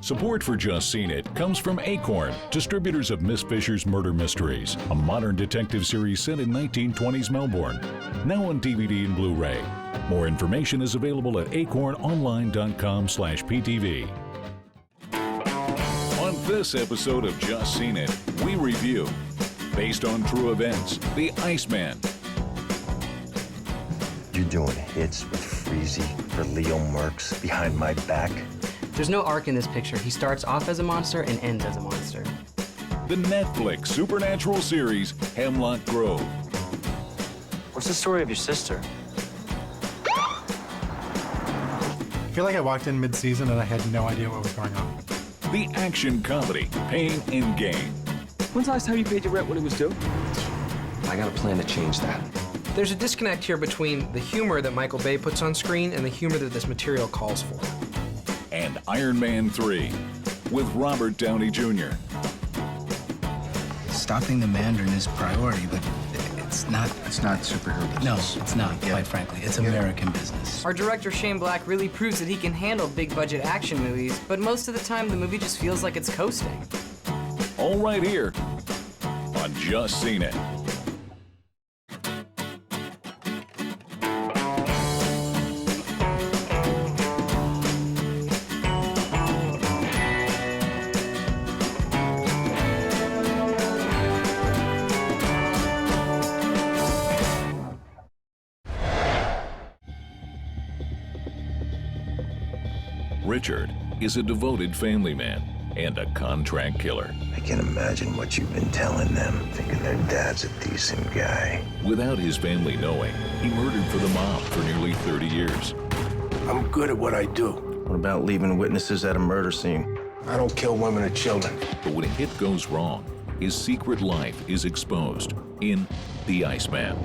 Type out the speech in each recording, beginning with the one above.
Support for Just Seen It comes from Acorn, distributors of Miss Fisher's Murder Mysteries, a modern detective series set in 1920s Melbourne. Now on DVD and Blu-ray. More information is available at acornonline.com/PTV. On this episode of Just Seen It, we review, based on true events, The Iceman. You're doing hits with Freezy for Leo Merckx behind my back. There's no arc in this picture. He starts off as a monster and ends as a monster. The Netflix supernatural series, Hemlock Grove. What's the story of your sister? I feel like I walked in mid-season and I had no idea what was going on. The action comedy, Pain and Gain. When's the last time you paid your rent when it was due? I got a plan to change that. There's a disconnect here between the humor that Michael Bay puts on screen and the humor that this material calls for. And Iron Man 3 with Robert Downey Jr. Stopping the Mandarin is priority, but it's not superhero business. No, it's not, quite frankly. It's American business. Our director, Shane Black, really proves that he can handle big-budget action movies, but most of the time, the movie just feels like it's coasting. All right here on Just Seen It. Richard is a devoted family man and a contract killer. I can imagine what you've been telling them, thinking their dad's a decent guy. Without his family knowing, he murdered for the mob for nearly 30 years. I'm good at what I do. What about leaving witnesses at a murder scene? I don't kill women or children. But when a hit goes wrong, his secret life is exposed in The Iceman.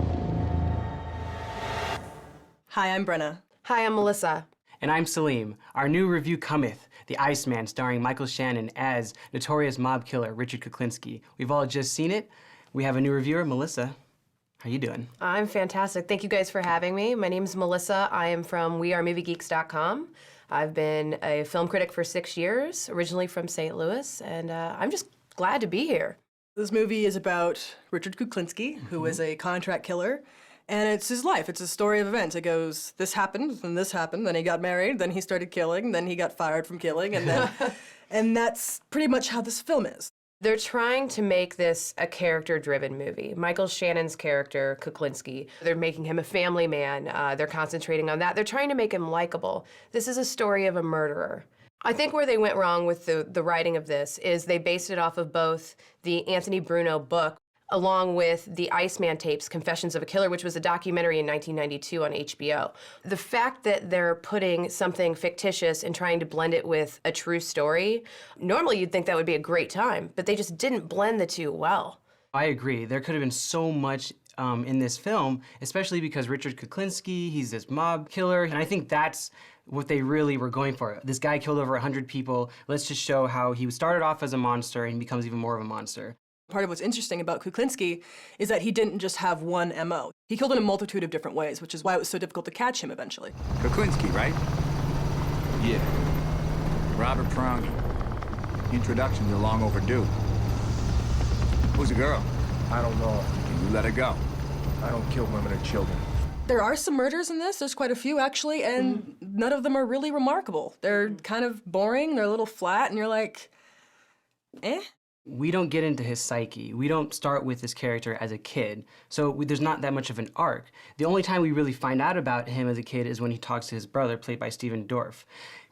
Hi, I'm Brenna. Hi, I'm Melissa. And I'm Salim. Our new review cometh, The Iceman, starring Michael Shannon as notorious mob killer Richard Kuklinski. We've all just seen it. We have a new reviewer, Melissa. How you doing? I'm fantastic. Thank you guys for having me. My name's Melissa. I am from wearemoviegeeks.com. I've been a film critic for 6 years, originally from St. Louis, and I'm just glad to be here. This movie is about Richard Kuklinski, who is a contract killer, and it's his life. It's a story of events. It goes, this happened, then he got married, then he started killing, then he got fired from killing, and then, and that's pretty much how this film is. They're trying to make this a character-driven movie. Michael Shannon's character, Kuklinski, they're making him a family man. They're concentrating on that. They're trying to make him likable. This is a story of a murderer. I think where they went wrong with the writing of this is they based it off of both the Anthony Bruno book along with the Iceman tapes, Confessions of a Killer, which was a documentary in 1992 on HBO. The fact that they're putting something fictitious and trying to blend it with a true story, normally you'd think that would be a great time, but they just didn't blend the two well. I agree. There could have been so much in this film, especially because Richard Kuklinski, he's this mob killer, and I think that's what they really were going for. This guy killed over 100 people. Let's just show how he started off as a monster and becomes even more of a monster. Part of what's interesting about Kuklinski is that he didn't just have one MO. He killed in a multitude of different ways, which is why it was so difficult to catch him eventually. Kuklinski, right? Yeah. Robert Prongi. Introductions are long overdue. Who's the girl? I don't know. Can you let her go? I don't kill women or children. There are some murders in this. There's quite a few, actually, and none of them are really remarkable. They're kind of boring. They're a little flat, and you're like, eh? We don't get into his psyche. We don't start with this character as a kid, so there's not that much of an arc. The only time we really find out about him as a kid is when he talks to his brother, played by Stephen Dorff,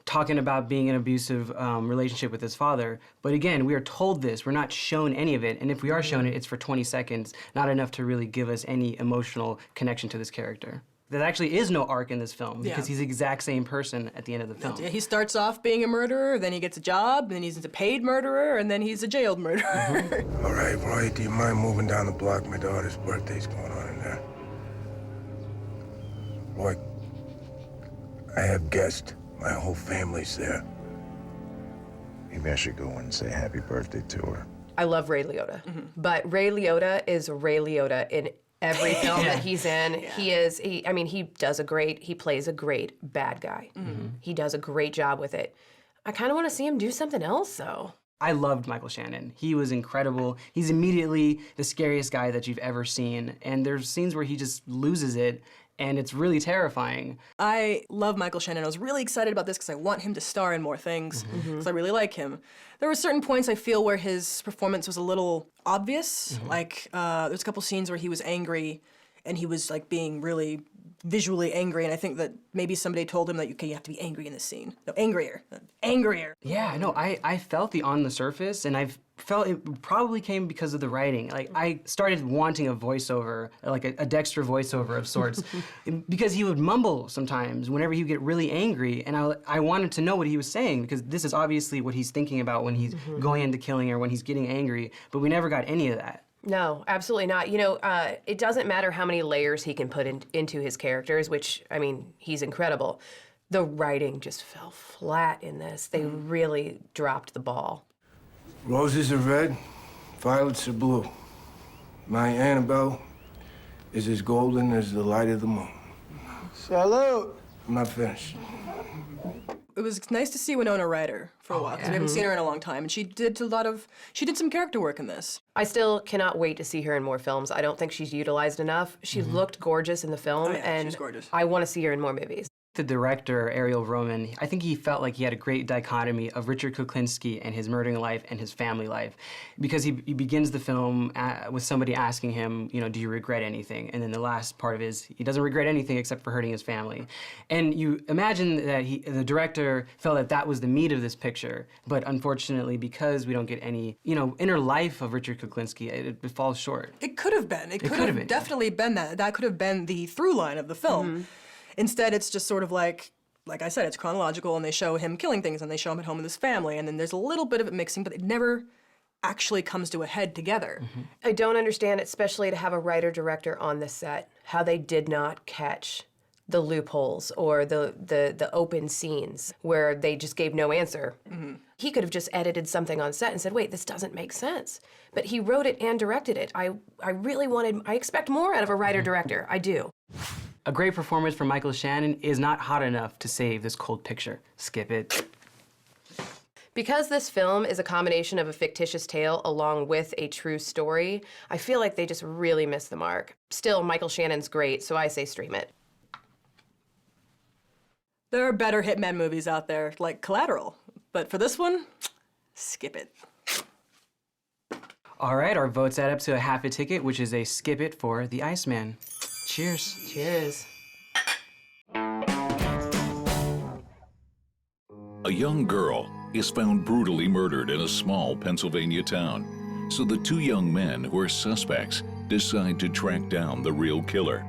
talking about being in an abusive relationship with his father. But again, we are told this. We're not shown any of it, and if we are shown it, it's for 20 seconds, not enough to really give us any emotional connection to this character. There actually is no arc in this film because he's the exact same person at the end of the film. He starts off being a murderer, then he gets a job, then he's a paid murderer, and then he's a jailed murderer. All right, Roy, do you mind moving down the block? My daughter's birthday's going on in there. Roy, I have guests. My whole family's there. Maybe I should go and say happy birthday to her. I love Ray Liotta, but Ray Liotta is Ray Liotta in every film that he's in. He plays a great bad guy. He does a great job with it. I kind of want to see him do something else, though. I loved Michael Shannon. He was incredible. He's immediately the scariest guy that you've ever seen. And there's scenes where he just loses it, and it's really terrifying. I love Michael Shannon. I was really excited about this because I want him to star in more things, because I really like him. There were certain points I feel where his performance was a little obvious. Like, there's a couple scenes where he was angry, and he was like being really visually angry, and I think that maybe somebody told him that, okay, you have to be angry in this scene. No, angrier, angrier. Yeah, no, I felt the on the surface, and I felt it probably came because of the writing. Like, I started wanting a voiceover, like a Dexter voiceover of sorts, because he would mumble sometimes whenever he would get really angry, and I wanted to know what he was saying, because this is obviously what he's thinking about when he's going into killing or when he's getting angry, but we never got any of that. No, absolutely not. You know, it doesn't matter how many layers he can put into his characters, which, I mean, he's incredible. The writing just fell flat in this. They really dropped the ball. Roses are red, violets are blue. My Annabelle is as golden as the light of the moon. Salute! I'm not finished. It was nice to see Winona Ryder for a while, because we haven't seen her in a long time, and she did some character work in this. I still cannot wait to see her in more films. I don't think she's utilized enough. She looked gorgeous in the film, and she's gorgeous. I want to see her in more movies. The director, Ariel Roman, I think he felt like he had a great dichotomy of Richard Kuklinski and his murdering life and his family life, because he begins the film with somebody asking him, you know, do you regret anything? And then the last part of it is, he doesn't regret anything except for hurting his family. And you imagine that the director felt that that was the meat of this picture, but unfortunately, because we don't get any, you know, inner life of Richard Kuklinski, it falls short. It could have been. It could have definitely been that. That could have been the through line of the film. Instead, it's just sort of like I said, it's chronological, and they show him killing things, and they show him at home with his family, and then there's a little bit of it mixing, but it never actually comes to a head together. I don't understand, especially to have a writer-director on the set, how they did not catch the loopholes or the open scenes where they just gave no answer. He could have just edited something on set and said, wait, this doesn't make sense. But he wrote it and directed it. I expect more out of a writer-director, I do. A great performance from Michael Shannon is not hot enough to save this cold picture. Skip it. Because this film is a combination of a fictitious tale along with a true story, I feel like they just really missed the mark. Still, Michael Shannon's great, so I say stream it. There are better hitman movies out there, like Collateral, but for this one, skip it. All right, our votes add up to a half a ticket, which is a skip it for The Iceman. Cheers. Cheers. A young girl is found brutally murdered in a small Pennsylvania town. So the two young men who are suspects decide to track down the real killer.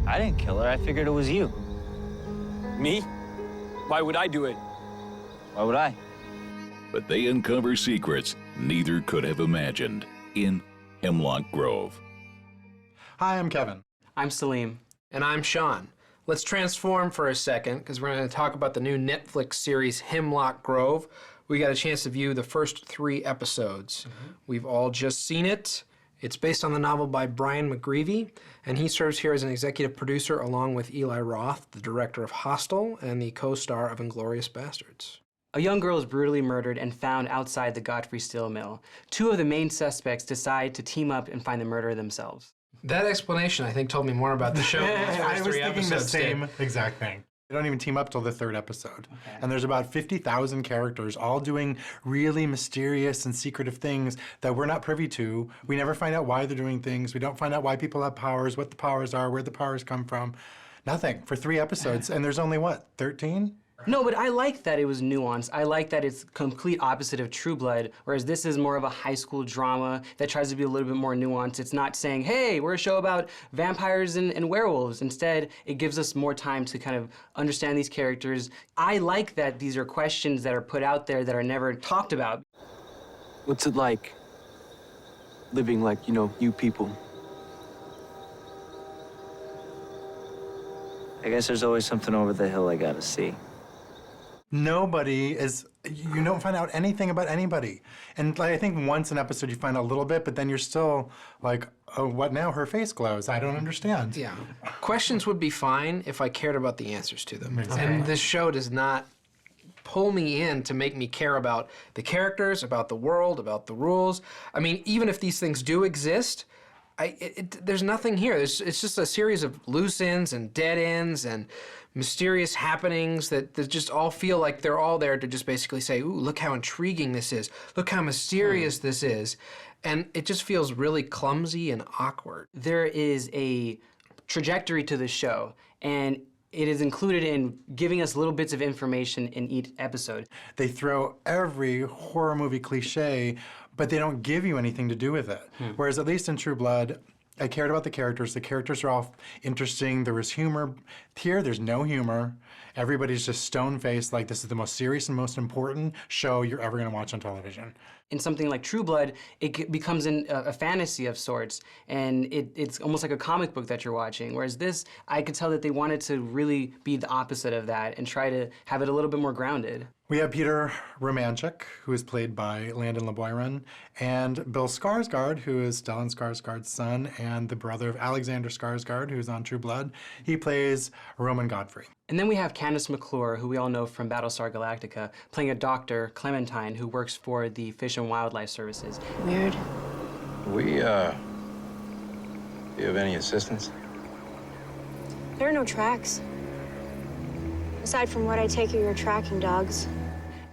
I didn't kill her. I figured it was you. Me? Why would I do it? Why would I? But they uncover secrets neither could have imagined in Hemlock Grove. Hi, I'm Kevin. I'm Salim. And I'm Sean. Let's transform for a second, because we're going to talk about the new Netflix series Hemlock Grove. We got a chance to view the first 3 episodes. We've all just seen it. It's based on the novel by Brian McGreevy, and he serves here as an executive producer along with Eli Roth, the director of Hostel and the co-star of Inglourious Basterds. A young girl is brutally murdered and found outside the Godfrey Steel Mill. 2 of the main suspects decide to team up and find the murderer themselves. That explanation, I think, told me more about the show than the I first was 3 thinking the episodes same did. exact thing. They don't even team up till the 3rd episode. Okay. And there's about 50,000 characters all doing really mysterious and secretive things that we're not privy to. We never find out why they're doing things. We don't find out why people have powers, what the powers are, where the powers come from. Nothing for 3 episodes. And there's only, what, 13? No, but I like that it was nuanced. I like that it's complete opposite of True Blood, whereas this is more of a high school drama that tries to be a little bit more nuanced. It's not saying, hey, we're a show about vampires and werewolves. Instead, it gives us more time to kind of understand these characters. I like that these are questions that are put out there that are never talked about. What's it like living like, you people? I guess there's always something over the hill I gotta see. Nobody is, you don't find out anything about anybody. And I think once an episode you find out a little bit, but then you're still like, oh, what now? Her face glows. I don't understand. Yeah. Questions would be fine if I cared about the answers to them. Exactly. And this show does not pull me in to make me care about the characters, about the world, about the rules. I mean, even if these things do exist, there's nothing here. It's just a series of loose ends and dead ends and mysterious happenings that just all feel like they're all there to just basically say, ooh, look how intriguing this is. Look how mysterious this is. And it just feels really clumsy and awkward. There is a trajectory to the show, and it is included in giving us little bits of information in each episode. They throw every horror movie cliche, but they don't give you anything to do with it. Whereas at least in True Blood, I cared about the characters. The characters are all interesting. There was humor. Here, there's no humor. Everybody's just stone-faced, like this is the most serious and most important show you're ever going to watch on television. In something like True Blood, it becomes a fantasy of sorts, and it's almost like a comic book that you're watching. Whereas this, I could tell that they wanted to really be the opposite of that and try to have it a little bit more grounded. We have Peter Romanchik, who is played by Landon LeBoyron, and Bill Skarsgård, who is Stellan Skarsgård's son and the brother of Alexander Skarsgård, who's on True Blood. He plays Roman Godfrey. And then we have Candace McClure, who we all know from Battlestar Galactica, playing a doctor, Clementine, who works for the Fish and Wildlife Services. Weird. Do you have any assistance? There are no tracks. Aside from what I take are your tracking dogs.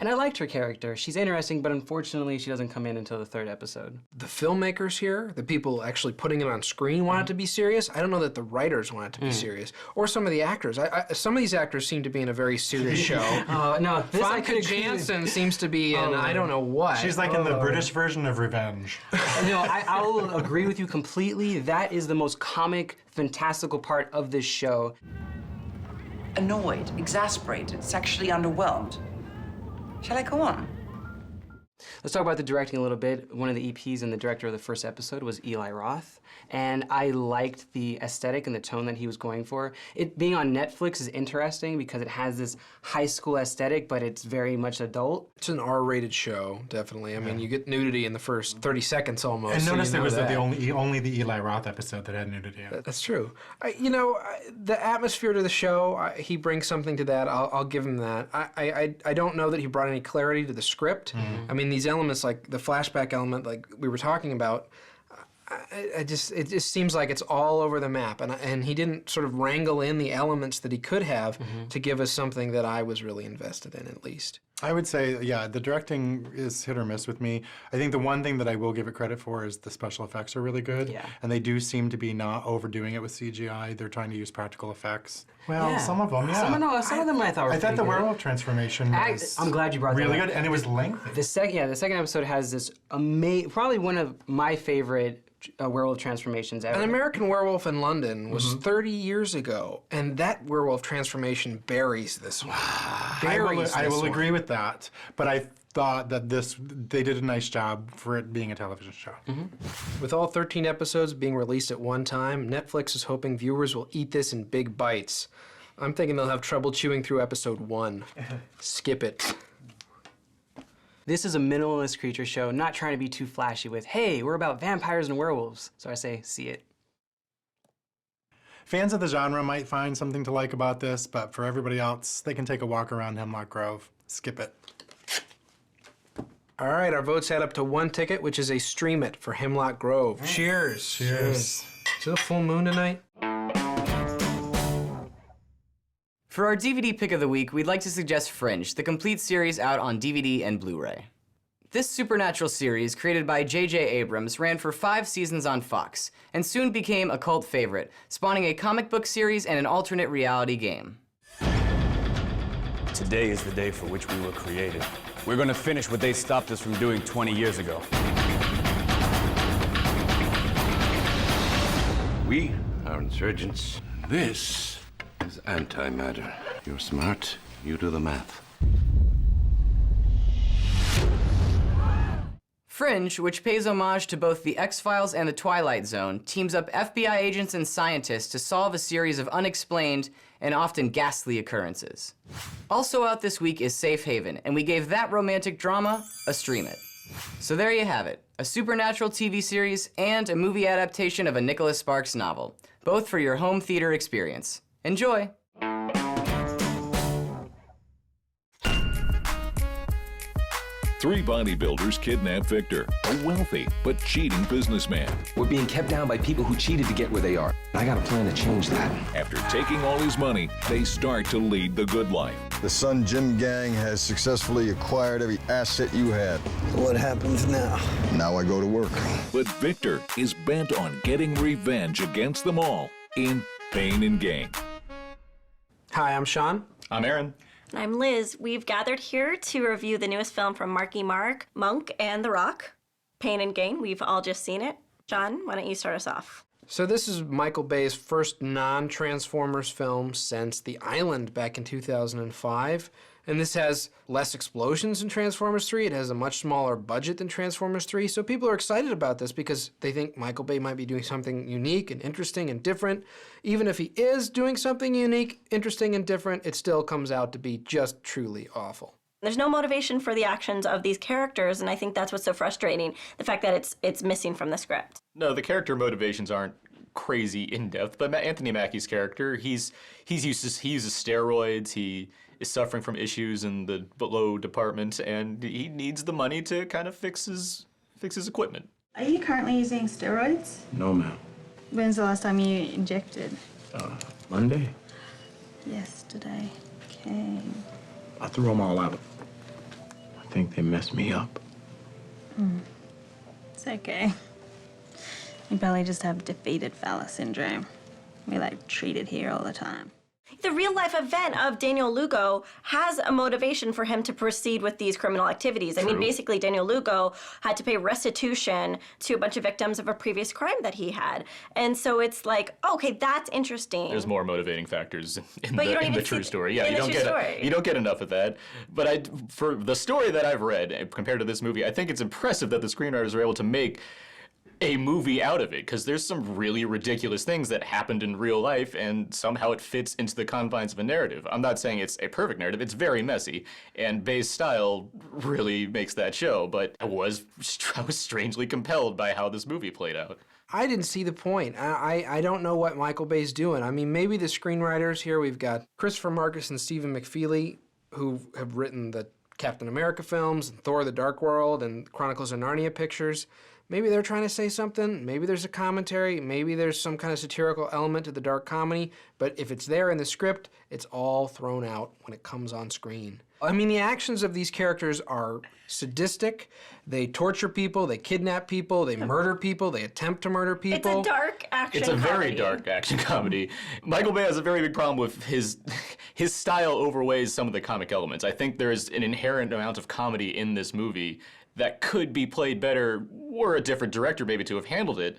And I liked her character. She's interesting, but unfortunately, she doesn't come in until the 3rd episode. The filmmakers here, the people actually putting it on screen, want it to be serious. I don't know that the writers want it to be serious. Or some of the actors. Some of these actors seem to be in a very serious show. No, this I Famke could Janssen seems to be in I don't know what. She's like in the British version of Revenge. No, I'll agree with you completely. That is the most comic, fantastical part of this show. Annoyed, exasperated, sexually underwhelmed. Shall I go on? Let's talk about the directing a little bit. One of the EPs and the director of the first episode was Eli Roth, and I liked the aesthetic and the tone that he was going for. It being on Netflix is interesting because it has this high school aesthetic, but it's very much adult. It's an R-rated show, definitely. I mean, you get nudity in the first 30 seconds almost. And notice so it was only the Eli Roth episode that had nudity in it. That's true. The atmosphere to the show, he brings something to that. I'll give him that. I don't know that he brought any clarity to the script. I mean, these elements, like the flashback element, like we were talking about, it just seems like it's all over the map, and he didn't sort of wrangle in the elements that he could have to give us something that I was really invested in, at least. I would say, yeah, the directing is hit or miss with me. I think the one thing that I will give it credit for is the special effects are really good, and they do seem to be not overdoing it with CGI. They're trying to use practical effects. Well, some of them, yeah. Some of them I thought were I thought the pretty good. werewolf transformation was I'm glad you brought that really up. good, and it was lengthy. The second episode has this probably one of my favorite werewolf transformations ever. An American Werewolf in London was 30 years ago, and that werewolf transformation buries this one. I will agree with that, but I thought that they did a nice job for it being a television show. With all 13 episodes being released at one time, Netflix is hoping viewers will eat this in big bites. I'm thinking they'll have trouble chewing through episode 1. Skip it. This is a minimalist creature show, not trying to be too flashy with, hey, we're about vampires and werewolves. So I say, see it. Fans of the genre might find something to like about this, but for everybody else, they can take a walk around Hemlock Grove. Skip it. All right, our votes add up to 1 ticket, which is a stream it for Hemlock Grove. Cheers. Cheers. Is it a full moon tonight? For our DVD pick of the week, we'd like to suggest Fringe, the complete series out on DVD and Blu-ray. This supernatural series, created by J.J. Abrams, ran for 5 seasons on Fox, and soon became a cult favorite, spawning a comic book series and an alternate reality game. Today is the day for which we were created. We're gonna finish what they stopped us from doing 20 years ago. We are insurgents. This is antimatter. You're smart, you do the math. Fringe, which pays homage to both The X-Files and The Twilight Zone, teams up FBI agents and scientists to solve a series of unexplained and often ghastly occurrences. Also out this week is Safe Haven, and we gave that romantic drama a stream it. So there you have it, a supernatural TV series and a movie adaptation of a Nicholas Sparks novel, both for your home theater experience. Enjoy! 3 bodybuilders kidnap Victor, a wealthy but cheating businessman. We're being kept down by people who cheated to get where they are. I got a plan to change that. After taking all his money, they start to lead the good life. The Sun Gym gang has successfully acquired every asset you had. What happens now? Now I go to work. But Victor is bent on getting revenge against them all in Pain and Gain. Hi, I'm Sean. I'm Aaron. And I'm Liz. We've gathered here to review the newest film from Marky Mark, Monk, and The Rock, Pain and Gain. We've all just seen it. John, why don't you start us off? So this is Michael Bay's first non-Transformers film since The Island back in 2005. And this has less explosions than Transformers 3. It has a much smaller budget than Transformers 3. So people are excited about this because they think Michael Bay might be doing something unique and interesting and different. Even if he is doing something unique, interesting, and different, it still comes out to be just truly awful. There's no motivation for the actions of these characters, and I think that's what's so frustrating, the fact that it's missing from the script. No, the character motivations aren't crazy in-depth, but Anthony Mackie's character, he uses steroids, he is suffering from issues in the below department, and he needs the money to kind of fix his equipment. Are you currently using steroids? No, ma'am. When's the last time you injected? Monday. Yesterday. Okay. I threw them all out. I think they messed me up. It's okay. You probably just have defeated fella syndrome. We treat it here all the time. The real-life event of Daniel Lugo has a motivation for him to proceed with these criminal activities. I mean, basically, Daniel Lugo had to pay restitution to a bunch of victims of a previous crime that he had. And so it's like, okay, that's interesting. There's more motivating factors in in the true story. Yeah, you don't get enough of that. But for the story that I've read, compared to this movie, I think it's impressive that the screenwriters are able to make a movie out of it, because there's some really ridiculous things that happened in real life, and somehow it fits into the confines of a narrative. I'm not saying it's a perfect narrative, it's very messy, and Bay's style really makes that show, but I was strangely compelled by how this movie played out. I didn't see the point. I don't know what Michael Bay's doing. I mean, maybe the screenwriters here, we've got Christopher Marcus and Stephen McFeely, who have written the Captain America films, and Thor the Dark World, and Chronicles of Narnia pictures. Maybe they're trying to say something, maybe there's a commentary, maybe there's some kind of satirical element to the dark comedy, but if it's there in the script, it's all thrown out when it comes on screen. I mean, the actions of these characters are sadistic. They torture people, they kidnap people, they murder people, they attempt to murder people. It's a dark action comedy. It's a very dark action comedy. Michael Bay has a very big problem with his style overweighs some of the comic elements. I think there is an inherent amount of comedy in this movie that could be played better were a different director maybe to have handled it.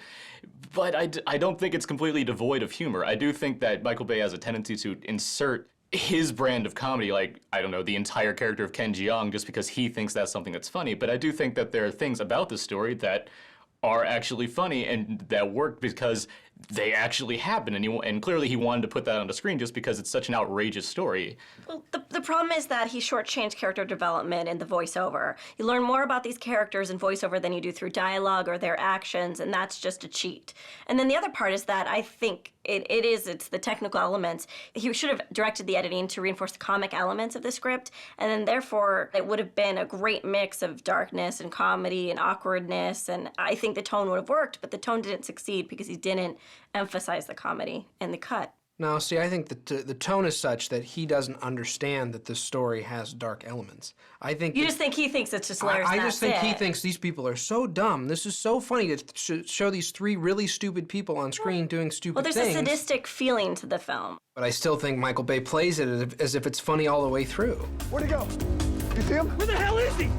But I don't think it's completely devoid of humor. I do think that Michael Bay has a tendency to insert his brand of comedy, like, I don't know, the entire character of Ken Jeong, just because he thinks that's something that's funny. But I do think that there are things about this story that are actually funny and that work because they actually happen, and clearly he wanted to put that on the screen just because it's such an outrageous story. Well, the problem is that he shortchanged character development in the voiceover. You learn more about these characters in voiceover than you do through dialogue or their actions, and that's just a cheat. And then the other part is that I think it's the technical elements. He should have directed the editing to reinforce the comic elements of the script, and then therefore it would have been a great mix of darkness and comedy and awkwardness, and I think the tone would have worked, but the tone didn't succeed because he didn't emphasize the comedy in the cut. No, see, I think that the tone is such that he doesn't understand that this story has dark elements. I think you just think he thinks it's just hilarious. I just think he thinks these people are so dumb. This is so funny to show these 3 really stupid people on screen doing stupid things. Well, there's a sadistic feeling to the film. But I still think Michael Bay plays it as if it's funny all the way through. Where'd he go? You see him? Where the hell is he?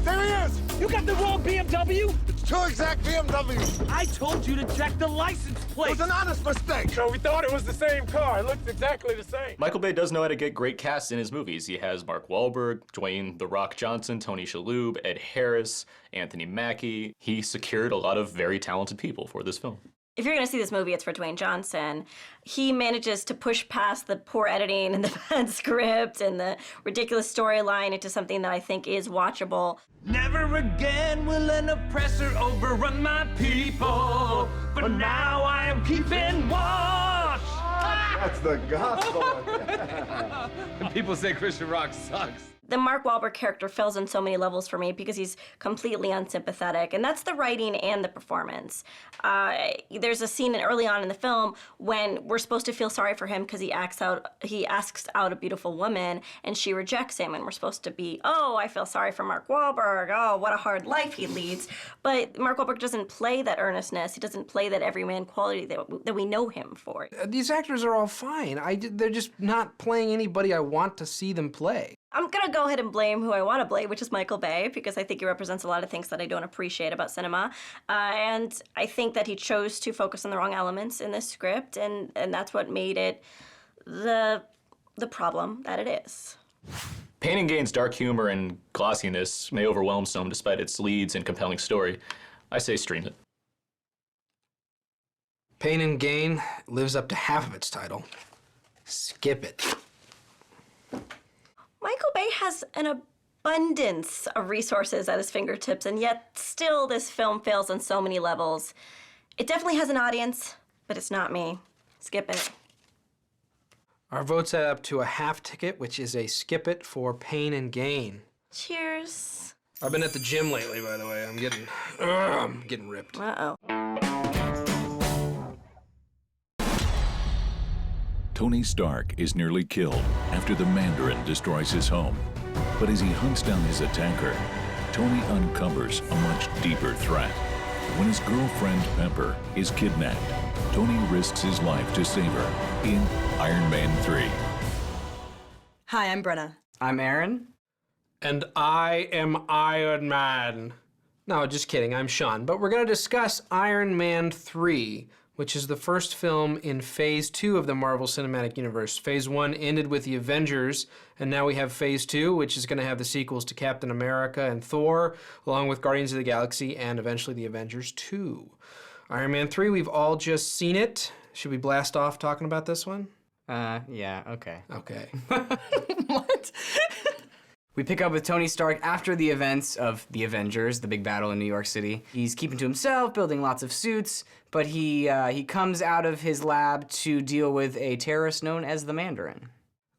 There he is! You got the wrong BMW? It's 2 exact BMWs. I told you to check the license plate. It was an honest mistake. So we thought it was the same car. It looks exactly the same. Michael Bay does know how to get great casts in his movies. He has Mark Wahlberg, Dwayne "The Rock" Johnson, Tony Shalhoub, Ed Harris, Anthony Mackie. He secured a lot of very talented people for this film. If you're going to see this movie, it's for Dwayne Johnson. He manages to push past the poor editing and the bad script and the ridiculous storyline into something that I think is watchable. Never again will an oppressor overrun my people. For now I am keeping watch. That's the gospel. And people say Christian Rock sucks. The Mark Wahlberg character fails on so many levels for me because he's completely unsympathetic, and that's the writing and the performance. There's a scene early on in the film when we're supposed to feel sorry for him because he asks out a beautiful woman, and she rejects him, and we're supposed to be, oh, I feel sorry for Mark Wahlberg, oh, what a hard life he leads. But Mark Wahlberg doesn't play that earnestness, he doesn't play that everyman quality that we know him for. These actors are all fine. They're just not playing anybody I want to see them play. I'm gonna go ahead and blame who I want to blame, which is Michael Bay, because I think he represents a lot of things that I don't appreciate about cinema. And I think that he chose to focus on the wrong elements in this script, and that's what made it the problem that it is. Pain and Gain's dark humor and glossiness may overwhelm some despite its leads and compelling story. I say stream it. Pain and Gain lives up to half of its title. Skip it. Michael Bay has an abundance of resources at his fingertips, and yet still this film fails on so many levels. It definitely has an audience, but it's not me. Skip it. Our votes add up to a half ticket, which is a skip it for Pain and Gain. Cheers. I've been at the gym lately, by the way. I'm getting ripped. Uh-oh. Tony Stark is nearly killed after the Mandarin destroys his home. But as he hunts down his attacker, Tony uncovers a much deeper threat. When his girlfriend Pepper is kidnapped, Tony risks his life to save her in Iron Man 3. Hi, I'm Brenna. I'm Aaron. And I am Iron Man. No, just kidding, I'm Sean. But we're gonna discuss Iron Man 3, which is the first film in Phase 2 of the Marvel Cinematic Universe. Phase 1 ended with the Avengers, and now we have Phase 2, which is going to have the sequels to Captain America and Thor, along with Guardians of the Galaxy and eventually the Avengers 2. Iron Man 3, we've all just seen it. Should we blast off talking about this one? Yeah, okay. Okay. What? We pick up with Tony Stark after the events of the Avengers, the big battle in New York City. He's keeping to himself, building lots of suits, but he comes out of his lab to deal with a terrorist known as the Mandarin.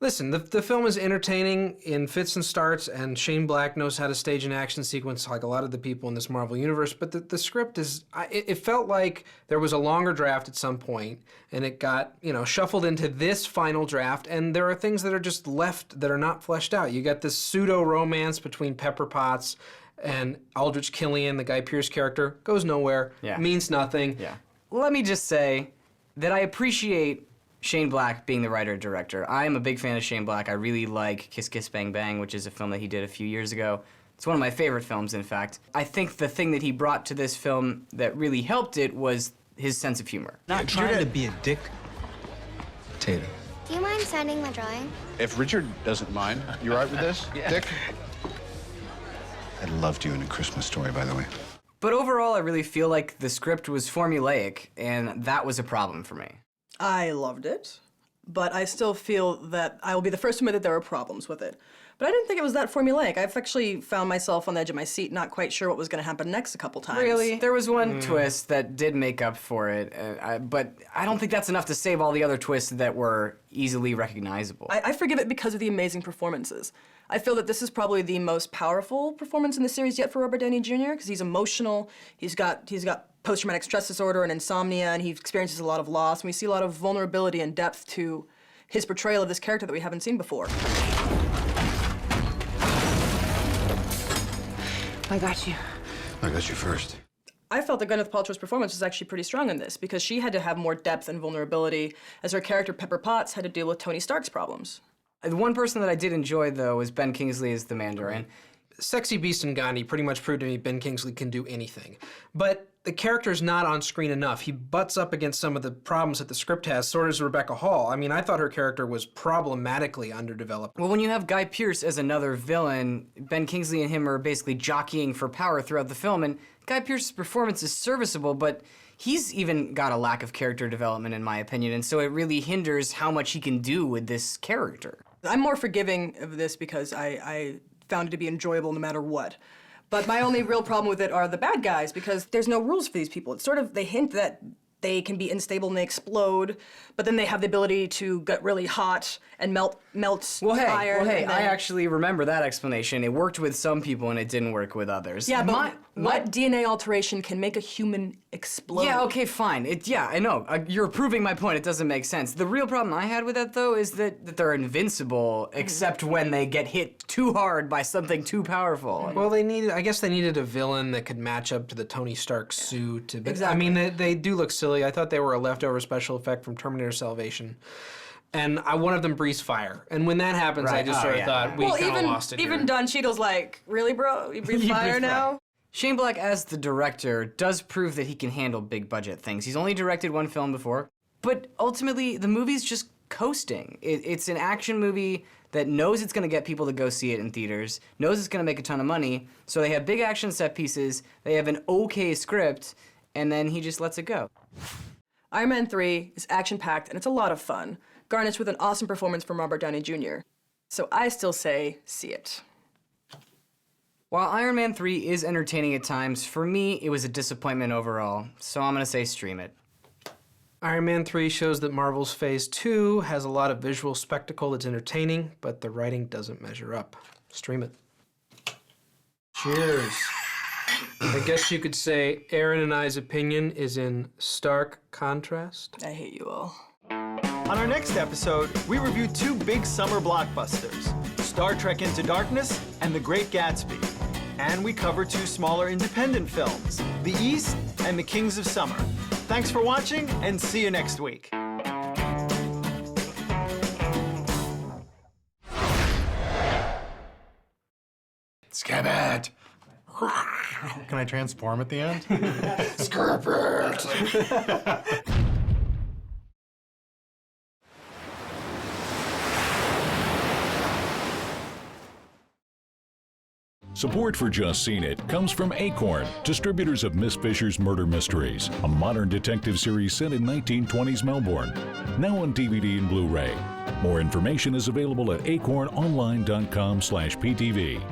Listen, the film is entertaining in fits and starts, and Shane Black knows how to stage an action sequence like a lot of the people in this Marvel universe, but the script is, it felt like there was a longer draft at some point, and it got, shuffled into this final draft, and there are things that are just left that are not fleshed out. You got this pseudo-romance between Pepper Potts and Aldrich Killian, the Guy Pearce character, goes nowhere, means nothing. Yeah. Let me just say that I appreciate Shane Black being the writer-director. I am a big fan of Shane Black. I really like Kiss Kiss Bang Bang, which is a film that he did a few years ago. It's one of my favorite films, in fact. I think the thing that he brought to this film that really helped it was his sense of humor. Not trying to be a dick, Tatum. Do you mind signing the drawing? If Richard doesn't mind, you all right with this, Dick? I loved you in A Christmas Story, by the way. But overall, I really feel like the script was formulaic, and that was a problem for me. I loved it, but I still feel that I will be the first to admit that there were problems with it. But I didn't think it was that formulaic. I've actually found myself on the edge of my seat, not quite sure what was going to happen next a couple times. Really? There was one twist that did make up for it, but I don't think that's enough to save all the other twists that were easily recognizable. I forgive it because of the amazing performances. I feel that this is probably the most powerful performance in the series yet for Robert Downey Jr. because he's emotional. He's got post-traumatic stress disorder and insomnia, and he experiences a lot of loss. And we see a lot of vulnerability and depth to his portrayal of this character that we haven't seen before. I got you. I got you first. I felt that Gwyneth Paltrow's performance was actually pretty strong in this because she had to have more depth and vulnerability as her character Pepper Potts had to deal with Tony Stark's problems. The one person that I did enjoy, though, was Ben Kingsley as the Mandarin. Sexy Beast and Gandhi pretty much proved to me Ben Kingsley can do anything. But the character's not on screen enough. He butts up against some of the problems that the script has, so does Rebecca Hall. I mean, I thought her character was problematically underdeveloped. Well, when you have Guy Pearce as another villain, Ben Kingsley and him are basically jockeying for power throughout the film, and Guy Pearce's performance is serviceable, but he's even got a lack of character development, in my opinion, and so it really hinders how much he can do with this character. I'm more forgiving of this because I found it to be enjoyable no matter what. But my only real problem with it are the bad guys, because there's no rules for these people. It's sort of, they hint that they can be unstable and they explode, but then they have the ability to get really hot and melt iron. I actually remember that explanation. It worked with some people and it didn't work with others. Yeah, but what DNA alteration can make a human explode? Yeah, okay, fine. Yeah, I know. You're proving my point. It doesn't make sense. The real problem I had with that, though, is that they're invincible, except when they get hit too hard by something too powerful. Well, I guess they needed a villain that could match up to the Tony Stark suit. Exactly. I mean, they do look silly. I thought they were a leftover special effect from Terminator Salvation. And one of them breathes fire. And when that happens, I just sort of thought, we kind of lost it even here. Don Cheadle's like, really, bro? You breathe fire now? Shane Black, as the director, does prove that he can handle big budget things. He's only directed one film before, but ultimately, the movie's just coasting. It's an action movie that knows it's gonna get people to go see it in theaters, knows it's gonna make a ton of money, so they have big action set pieces, they have an okay script, and then he just lets it go. Iron Man 3 is action-packed, and it's a lot of fun, garnished with an awesome performance from Robert Downey Jr. So I still say, see it. While Iron Man 3 is entertaining at times, for me, it was a disappointment overall, so I'm gonna say stream it. Iron Man 3 shows that Marvel's Phase 2 has a lot of visual spectacle that's entertaining, but the writing doesn't measure up. Stream it. Cheers. I guess you could say Aaron and I's opinion is in stark contrast. I hate you all. On our next episode, we review 2 big summer blockbusters, Star Trek Into Darkness and The Great Gatsby. And we cover 2 smaller independent films, The East and The Kings of Summer. Thanks for watching, and see you next week. Scabbard! Can I transform at the end? Scabbard! Support for Just Seen It comes from Acorn, distributors of Miss Fisher's Murder Mysteries, a modern detective series set in 1920s Melbourne. Now on DVD and Blu-ray. More information is available at acornonline.com/PTV.